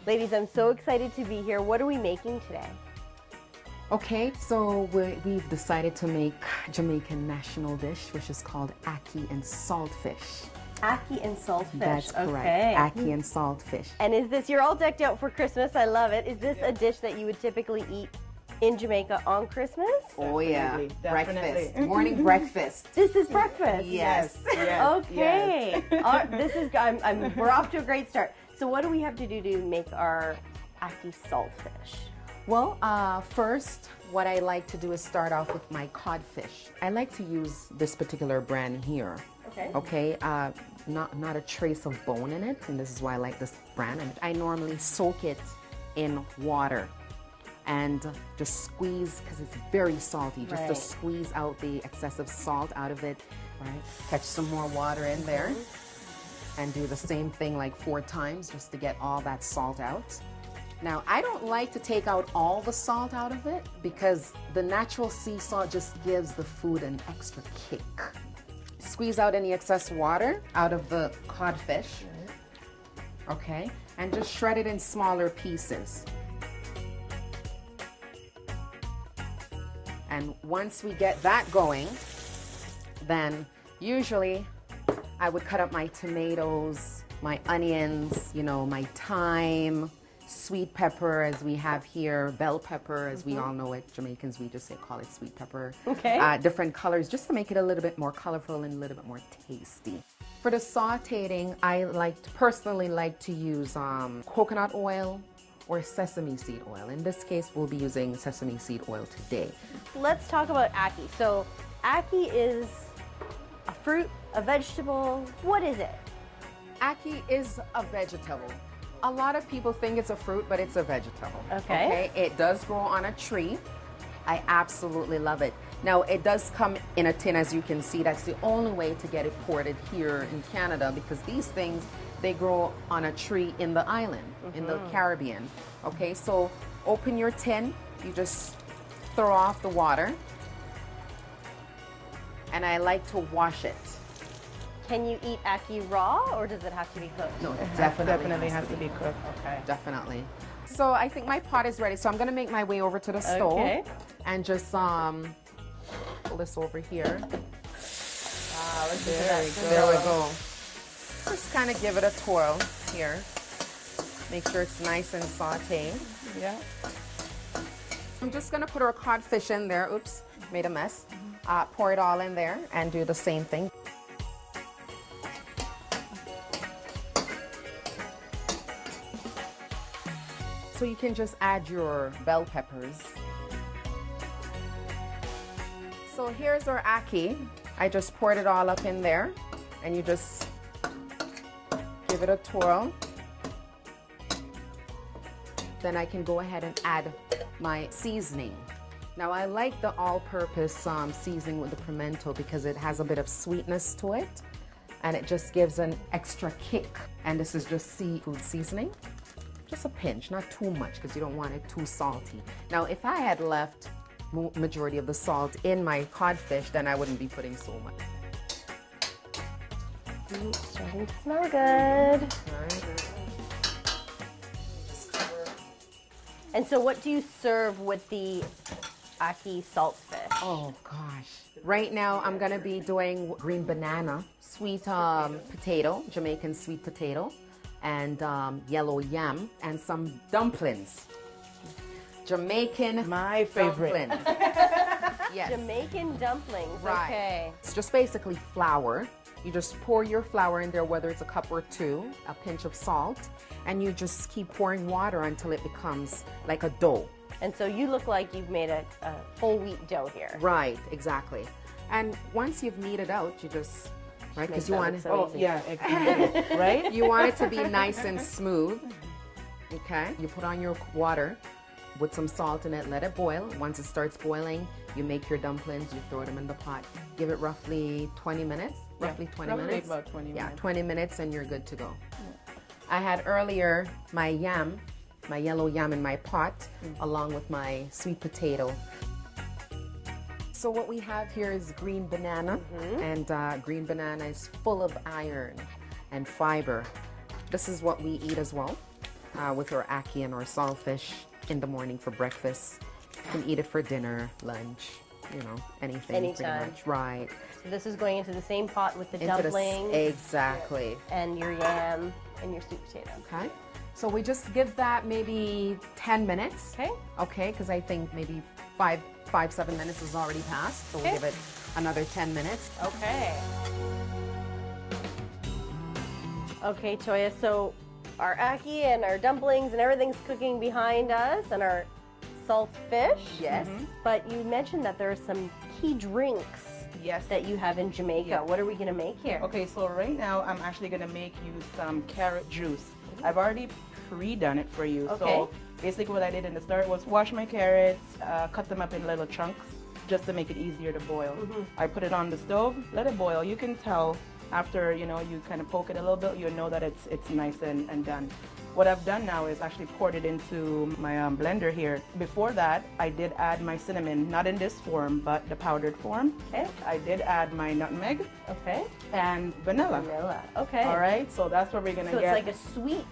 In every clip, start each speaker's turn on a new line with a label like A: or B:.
A: Ladies, I'm so excited to be here. What are we making today?
B: Okay, so we've decided to make Jamaican national dish, which is called ackee and saltfish.
A: Ackee and saltfish.
B: That's correct.
A: Okay.
B: Ackee and saltfish.
A: And is this, you're all decked out for Christmas, I love it. Is this a dish that you would typically eat in Jamaica on Christmas?
B: Oh yeah,
C: Definitely.
B: breakfast, morning breakfast.
A: This is breakfast?
B: Yes.
A: Okay. This is, we're off to a great start. So what do we have to do to make our ackee saltfish?
B: Well, first, what I like to do is start off with my codfish. I like to use this particular brand here.
A: Okay.
B: Okay, not a trace of bone in it, and this is why I like this brand. And I normally soak it in water and just squeeze, because it's very salty, just to squeeze out the excessive salt out of it. Right. Catch some more water in there and do the same thing like 4 times just to get all that salt out. Now, I don't like to take out all the salt out of it because the natural sea salt just gives the food an extra kick. Squeeze out any excess water out of the codfish, okay, and just shred it in smaller pieces. And once we get that going, then usually I would cut up my tomatoes, my onions, you know, my thyme, sweet pepper, as we have here, bell pepper, as we all know it. Jamaicans, we just call it sweet pepper.
A: Okay.
B: Different colors, just to make it a little bit more colorful and a little bit more tasty. For the sauteing, I personally like to use coconut oil or sesame seed oil. In this case, we'll be using sesame seed oil today.
A: Let's talk about ackee. So ackee is a fruit, a vegetable. What is it?
B: Ackee is a vegetable. A lot of people think it's a fruit, but it's a vegetable.
A: Okay.
B: It does grow on a tree. I absolutely love it. Now, it does come in a tin, as you can see. That's the only way to get it ported here in Canada, because these things, they grow on a tree in the island, in the Caribbean. Okay, so open your tin. You just throw off the water. And I like to wash it.
A: Can you eat ackee raw, or does it have to be cooked?
B: No, it
C: Definitely has to be cooked. Okay.
B: Definitely. So I think my pot is ready. So I'm gonna make my way over to the stove and just pull this over here.
A: Wow, let's do that.
B: There we go. Just kind of give it a twirl here. Make sure it's nice and sauteed.
C: Yeah.
B: I'm just gonna put our codfish in there. Oops, made a mess. Pour it all in there and do the same thing. So you can just add your bell peppers. So here's our ackee. I just poured it all up in there, and you just give it a twirl. Then I can go ahead and add my seasoning. Now I like the all-purpose seasoning with the pimento because it has a bit of sweetness to it, and it just gives an extra kick. And this is just seafood seasoning. Just a pinch, not too much, because you don't want it too salty. Now, if I had left majority of the salt in my codfish, then I wouldn't be putting so much.
A: Starting to smell good. And so what do you serve with the ackee saltfish?
B: Oh gosh. Right now I'm gonna be doing green banana, sweet potato, Jamaican sweet potato, and yellow yam, and some dumplings. Jamaican
C: My favorite.
B: dumpling. Yes.
A: Jamaican dumplings,
B: Right.
A: okay.
B: It's just basically flour. You just pour your flour in there, whether it's a cup or 2, a pinch of salt, and you just keep pouring water until it becomes like a dough.
A: And so you look like you've made a whole wheat dough here.
B: Right, exactly. And once you've kneaded out, you just, right, because you want it,
A: so
C: Oh, yeah, exactly. Right?
B: you want it to be nice and smooth. Okay, you put on your water with some salt in it, let it boil. Once it starts boiling, you make your dumplings, you throw them in the pot. Give it roughly 20 minutes, roughly 20 minutes.
C: About 20 minutes.
B: Yeah, 20 minutes and you're good to go. I had earlier my yam, my yellow yam in my pot, along with my sweet potato. So what we have here is green banana, and green banana is full of iron and fiber. This is what we eat as well. with our ackee and our saltfish in the morning for breakfast. You can eat it for dinner, lunch, you know, anything.
A: Anytime.
B: Pretty much. Right.
A: So this is going into the same pot with the
B: Into
A: dumplings.
B: Exactly.
A: And your yam and your sweet potato.
B: Okay. So we just give that maybe 10 minutes.
A: Okay.
B: Okay, because I think maybe 7 minutes is already passed. So
A: Okay.
B: we'll give it another 10 minutes.
A: Okay. Okay, Toya, so our ackee and our dumplings and everything's cooking behind us and our salt fish.
B: Yes.
A: But you mentioned that there are some key drinks
C: Yes.
A: that you have in Jamaica.
C: Yeah.
A: What are we gonna make here?
C: Okay, so right now I'm actually gonna make you some carrot juice. I've already pre-done it for you.
A: Okay.
C: So basically what I did in the start was wash my carrots, cut them up in little chunks just to make it easier to boil. I put it on the stove, let it boil. You can tell after, you know, you kind of poke it a little bit, you know that it's nice and done. What I've done now is actually poured it into my blender here. Before that, I did add my cinnamon, not in this form, but the powdered form.
A: Okay.
C: I did add my nutmeg
A: Okay.
C: and vanilla.
A: Vanilla. Okay.
C: All right, so that's what we're gonna
A: So
C: get.
A: it's like a sweet,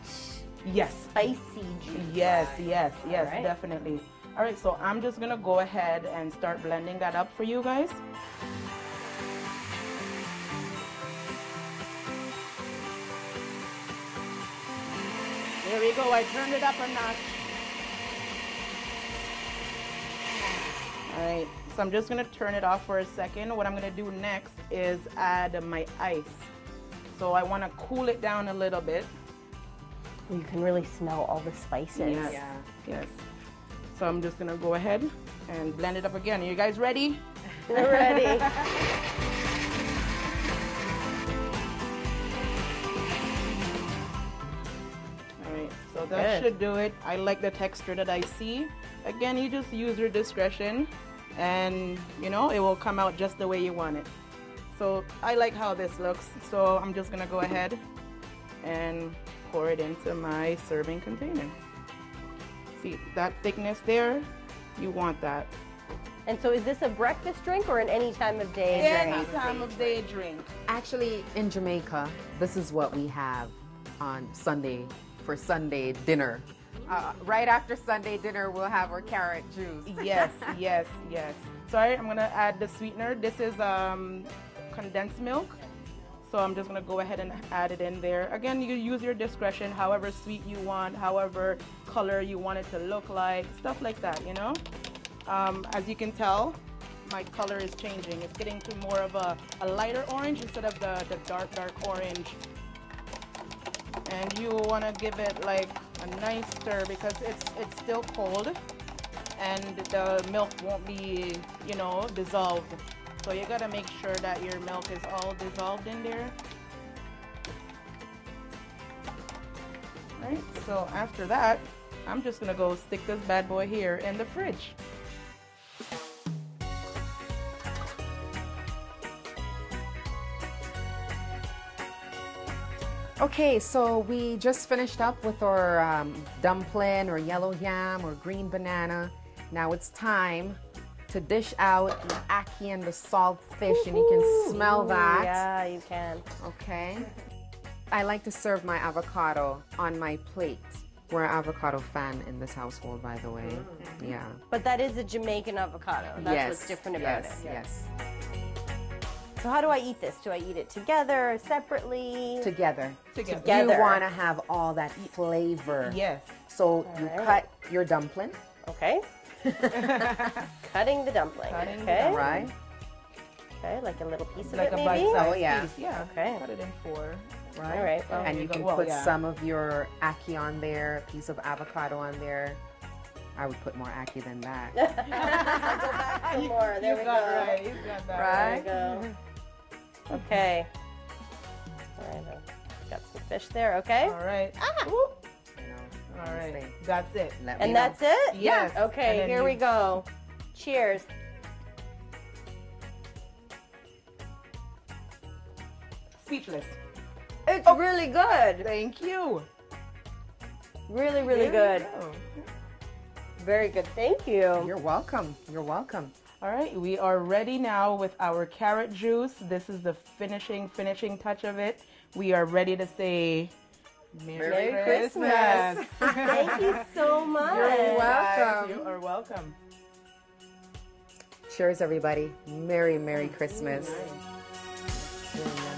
C: Yes,
A: spicy juice.
C: yes, yes, yes,
A: All right.
C: definitely. All right, so I'm just gonna go ahead and start blending that up for you guys. There we go, I turned it up a notch. All right, so I'm just gonna turn it off for a second. What I'm gonna do next is add my ice. So I wanna cool it down a little bit.
A: You can really smell all the spices.
C: Yes. Yes. So I'm just gonna go ahead and blend it up again. Are you guys ready?
A: We're ready.
C: All right. So that
A: Good.
C: should do it. I like the texture that I see. Again, you just use your discretion, and you know it will come out just the way you want it. So I like how this looks. So I'm just gonna go ahead and pour it into my serving container. See that thickness there? You want that.
A: And so is this a breakfast drink or an any time of day drink?
C: Any time of day drink.
B: Actually, in Jamaica, this is what we have on Sunday for Sunday dinner. Right after Sunday dinner, we'll have our carrot juice.
C: Yes, yes, yes. Sorry, I'm gonna add the sweetener. This is condensed milk. So I'm just gonna go ahead and add it in there. Again, you use your discretion, however sweet you want, however color you want it to look like, stuff like that, you know? As you can tell, my color is changing. It's getting to more of a lighter orange instead of the dark orange. And you wanna give it like a nice stir because it's still cold and the milk won't be, you know, dissolved. So you gotta make sure that your milk is all dissolved in there. Right, so after that, I'm just gonna go stick this bad boy here in the fridge.
B: Okay, so we just finished up with our dumpling or yellow yam or green banana. Now it's time to dish out the ackee and the salt fish, and you can smell that.
A: Yeah, you can.
B: Okay. I like to serve my avocado on my plate. We're an avocado fan in this household, by the way. Yeah.
A: But that is a Jamaican avocado. That's
B: yes.
A: what's different about
B: yes,
A: it.
B: Yes.
A: So how do I eat this? Do I eat it together, separately?
B: Together.
A: Together.
B: You want to have all that flavor.
C: Yes.
B: So you
A: right.
B: cut your dumpling.
A: Okay. Cutting the dumpling.
C: Cutting the
A: Okay.
C: dumpling.
B: Right.
A: Okay, like a little piece of
C: Like
A: it
C: a
A: maybe?
C: bite-sized
B: Oh, yeah.
C: piece. Yeah.
A: Okay.
C: Cut it in 4.
B: Right.
A: All right. Well,
B: And you
C: go.
B: can
C: Well,
B: put
C: yeah.
B: some of your ackee on there, a piece of avocado on there. I would put more ackee than that.
A: I'll go back some more. There we go.
C: Right. You got that
B: Right.
A: There we go. Okay. All right. Got some fish there. Okay.
C: All right.
B: You know,
C: All right.
B: stay.
C: That's it.
B: Let me
A: And
B: know.
A: that's it?
C: Yes. And
A: Okay,
C: then
A: here
C: you-
A: we go. Cheers.
C: Speechless.
A: It's really good.
C: Thank you.
A: Really, really
C: There
A: good.
C: you go.
A: Very good. Thank you.
B: You're welcome. You're welcome.
C: All right, we are ready now with our carrot juice. This is the finishing touch of it. We are ready to say Merry
A: Christmas. Thank you so much.
B: You're welcome.
C: You are welcome.
B: Cheers, everybody. Merry Christmas.
C: Nice.